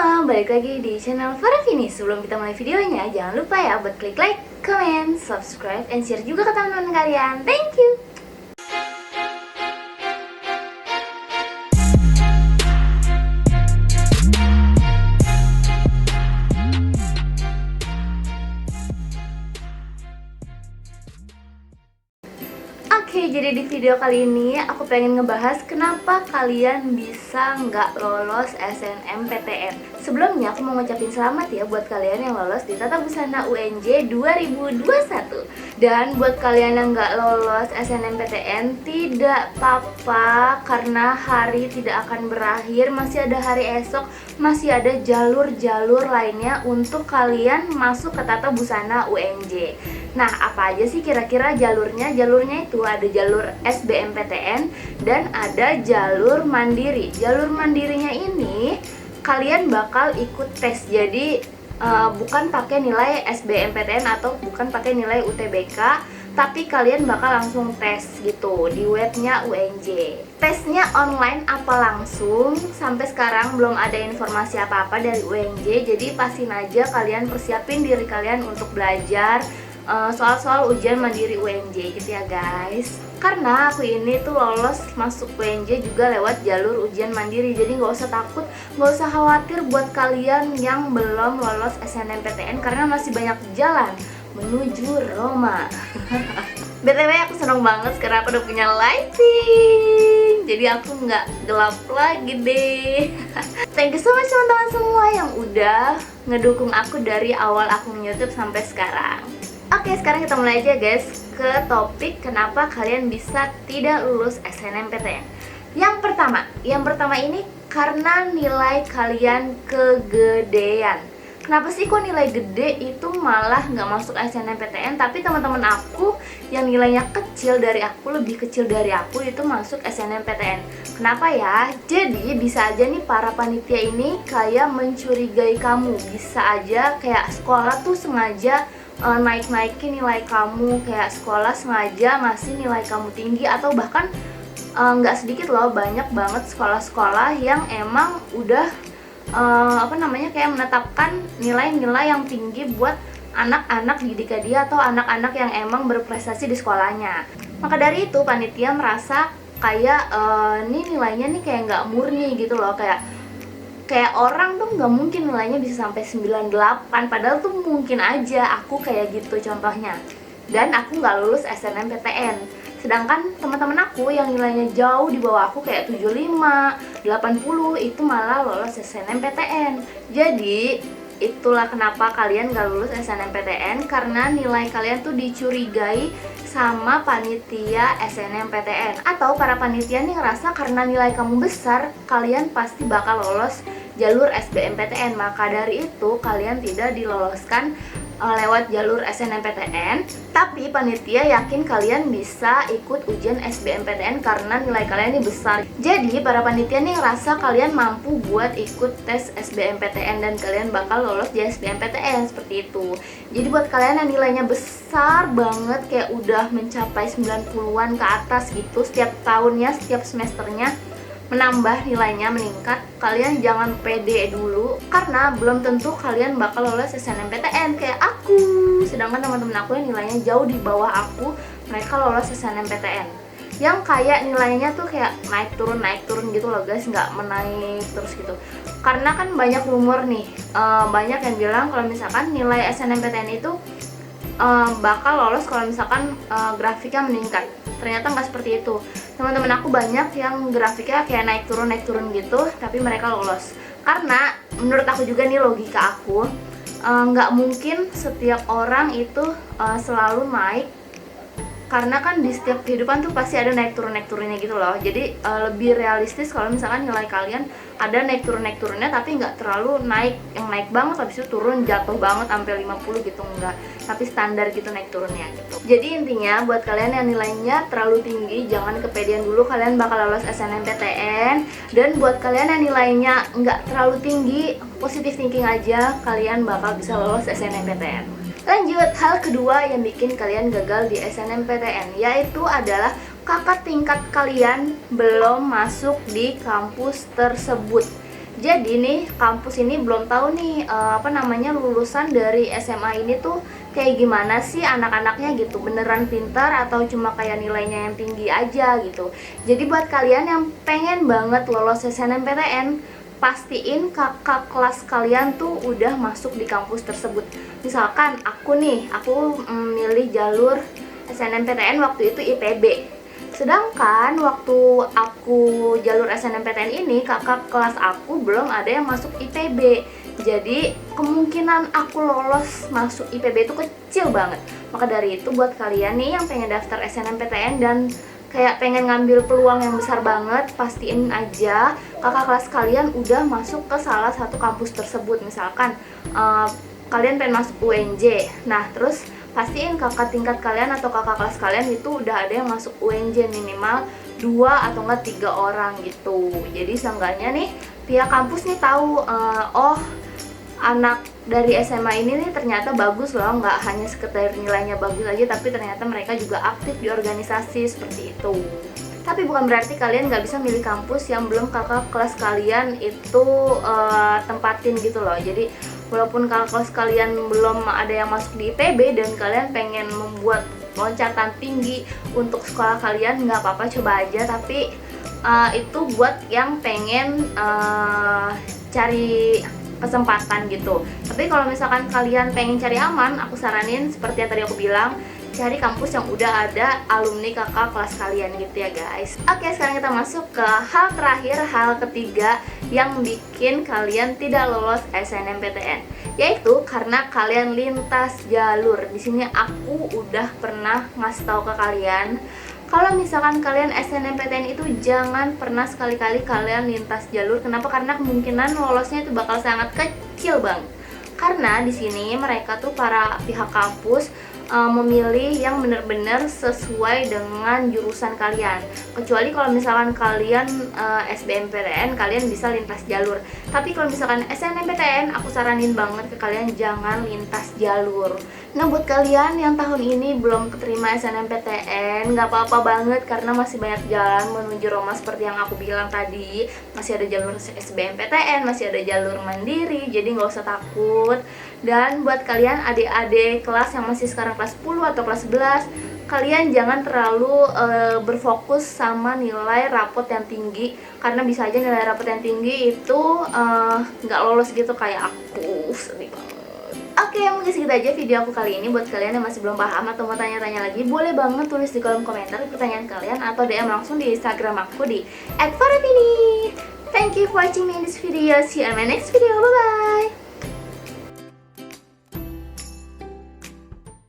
semua, balik lagi di channel Farah Vini. Sebelum kita mulai videonya, jangan lupa ya buat klik like, comment, subscribe, and share juga ke teman-teman kalian. Thank you. Oke, jadi di video kali ini aku pengen ngebahas kenapa kalian bisa nggak lolos SNMPTN. Sebelumnya aku mau ngucapin selamat ya buat kalian yang lolos di Tata Busana UNJ 2021. Dan buat kalian yang nggak lolos SNMPTN, tidak apa-apa karena hari tidak akan berakhir. Masih ada hari esok, masih ada jalur-jalur lainnya untuk kalian masuk ke Tata Busana UNJ. Nah, apa aja sih kira-kira jalurnya? Jalurnya itu ada jalur SBMPTN dan ada jalur mandiri. Jalur mandirinya ini kalian bakal ikut tes. Jadi bukan pakai nilai SBMPTN atau bukan pakai nilai UTBK, tapi kalian bakal langsung tes gitu di webnya UNJ. Tesnya online apa langsung? Sampai sekarang belum ada informasi apa-apa dari UNJ. Jadi pastiin aja kalian persiapin diri kalian untuk belajar soal-soal ujian mandiri UNJ gitu ya guys. Karena aku ini tuh lolos masuk UNJ juga lewat jalur ujian mandiri. Jadi nggak usah takut, nggak usah khawatir buat kalian yang belum lolos SNMPTN, karena masih banyak jalan menuju Roma. BTW aku seneng banget sekarang aku udah punya lighting, jadi aku nggak gelap lagi deh. Thank you so much teman-teman semua yang udah ngedukung aku dari awal akun YouTube sampai sekarang. Oke, sekarang kita mulai aja guys ke topik kenapa kalian bisa tidak lulus SNMPTN. Yang pertama ini karena nilai kalian kegedean. Kenapa sih kok nilai gede itu malah nggak masuk SNMPTN, tapi teman-teman aku yang nilainya kecil dari aku, lebih kecil dari aku, itu masuk SNMPTN. Kenapa ya? Jadi bisa aja nih para panitia ini kayak mencurigai kamu. Bisa aja kayak sekolah tuh sengaja naik-naikin nilai kamu, kayak sekolah sengaja ngasih nilai kamu tinggi, atau bahkan nggak sedikit loh, banyak banget sekolah-sekolah yang emang udah kayak menetapkan nilai-nilai yang tinggi buat anak-anak didik dia atau anak-anak yang emang berprestasi di sekolahnya. Maka dari itu panitia merasa kayak nih nilainya nih kayak nggak murni gitu loh, kayak orang tuh nggak mungkin nilainya bisa sampai 98, padahal tuh mungkin aja aku kayak gitu contohnya. Dan aku nggak lulus SNMPTN. Sedangkan teman-teman aku yang nilainya jauh di bawah aku kayak 75, 80 itu malah lolos SNMPTN. Jadi itulah kenapa kalian nggak lulus SNMPTN, karena nilai kalian tuh dicurigai sama panitia SNMPTN. Atau para panitia nih ngerasa karena nilai kamu besar, kalian pasti bakal lolos jalur SBMPTN. Maka dari itu kalian tidak diloloskan lewat jalur SNMPTN, tapi panitia yakin kalian bisa ikut ujian SBMPTN karena nilai kalian ini besar. Jadi para panitia nih ngerasa kalian mampu buat ikut tes SBMPTN dan kalian bakal lolos di SBMPTN, seperti itu. Jadi buat kalian yang nilainya besar banget, kayak udah mencapai 90-an ke atas gitu, setiap tahunnya, setiap semesternya menambah nilainya, meningkat, kalian jangan pede dulu karena belum tentu kalian bakal lolos SNMPTN kayak aku. Sedangkan teman-teman aku yang nilainya jauh di bawah aku, mereka lolos SNMPTN yang kayak nilainya tuh kayak naik turun gitu loh guys, nggak menaik terus gitu. Karena kan banyak rumor nih, banyak yang bilang kalau misalkan nilai SNMPTN itu bakal lolos kalau misalkan grafiknya meningkat. Ternyata nggak seperti itu. Teman-teman aku banyak yang grafiknya kayak naik turun gitu, tapi mereka lolos. Karena menurut aku juga nih, logika aku, nggak mungkin setiap orang itu selalu naik, karena kan di setiap kehidupan tuh pasti ada naik turunnya gitu loh. Jadi lebih realistis kalau misalkan nilai kalian ada naik turunnya, tapi nggak terlalu naik yang naik banget habis itu turun jatuh banget sampai 50 gitu, enggak, tapi standar gitu naik turunnya gitu. Jadi intinya buat kalian yang nilainya terlalu tinggi, jangan kepedean dulu kalian bakal lolos SNMPTN. Dan buat kalian yang nilainya nggak terlalu tinggi, positive thinking aja, kalian bakal bisa lolos SNMPTN. Lanjut, hal kedua yang bikin kalian gagal di SNMPTN yaitu adalah kakak tingkat kalian belum masuk di kampus tersebut. Jadi nih kampus ini belum tahu nih lulusan dari SMA ini tuh kayak gimana sih anak-anaknya gitu, beneran pintar atau cuma kayak nilainya yang tinggi aja gitu. Jadi buat kalian yang pengen banget lolos SNMPTN, pastiin kakak kelas kalian tuh udah masuk di kampus tersebut. Misalkan aku milih jalur SNMPTN waktu itu IPB. Sedangkan waktu aku jalur SNMPTN ini, kakak kelas aku belum ada yang masuk IPB. Jadi kemungkinan aku lolos masuk IPB itu kecil banget. Maka dari itu buat kalian nih yang pengen daftar SNMPTN dan kayak pengen ngambil peluang yang besar banget, pastiin aja kakak kelas kalian udah masuk ke salah satu kampus tersebut. Misalkan kalian pengen masuk UNJ, nah terus pastiin kakak tingkat kalian atau kakak kelas kalian itu udah ada yang masuk UNJ, minimal 2 atau enggak 3 orang gitu. Jadi seenggaknya nih pihak kampus nih tahu, oh anak dari SMA ini nih ternyata bagus loh, nggak hanya sekedar nilainya bagus aja, tapi ternyata mereka juga aktif di organisasi seperti itu. Tapi bukan berarti kalian nggak bisa milih kampus yang belum kakak kelas kalian itu tempatin gitu loh. Jadi walaupun kakak kelas kalian belum ada yang masuk di IPB dan kalian pengen membuat loncatan tinggi untuk sekolah kalian, nggak apa-apa, coba aja. Tapi itu buat yang pengen cari kesempatan gitu. Tapi kalau misalkan kalian pengen cari aman, aku saranin seperti yang tadi aku bilang, cari kampus yang udah ada alumni kakak kelas kalian gitu ya guys. Oke, sekarang kita masuk ke hal terakhir, hal ketiga yang bikin kalian tidak lolos SNMPTN, yaitu karena kalian lintas jalur. Di sini aku udah pernah ngasih tahu ke kalian, kalau misalkan kalian SNMPTN itu jangan pernah sekali-kali kalian lintas jalur. Kenapa? Karena kemungkinan lolosnya itu bakal sangat kecil banget. Karena di sini mereka tuh para pihak kampus memilih yang benar-benar sesuai dengan jurusan kalian. Kecuali kalau misalkan kalian SBMPTN, kalian bisa lintas jalur. Tapi kalau misalkan SNMPTN, aku saranin banget ke kalian jangan lintas jalur. Nah, buat kalian yang tahun ini belum keterima SNMPTN, nggak apa-apa banget karena masih banyak jalan menuju Roma seperti yang aku bilang tadi. Masih ada jalur SBMPTN, masih ada jalur mandiri, jadi nggak usah takut. Dan buat kalian adik-adik kelas yang masih sekarang kelas 10 atau kelas 11, kalian jangan terlalu berfokus sama nilai rapot yang tinggi, karena bisa aja nilai rapot yang tinggi itu nggak lolos gitu kayak aku. Sedih banget. Oke, mungkin segitu aja video aku kali ini. Buat kalian yang masih belum paham atau mau tanya-tanya lagi, boleh banget tulis di kolom komentar pertanyaan kalian atau DM langsung di Instagram aku di @farafini. Thank you for watching me in this video. See you on my next video. Bye bye.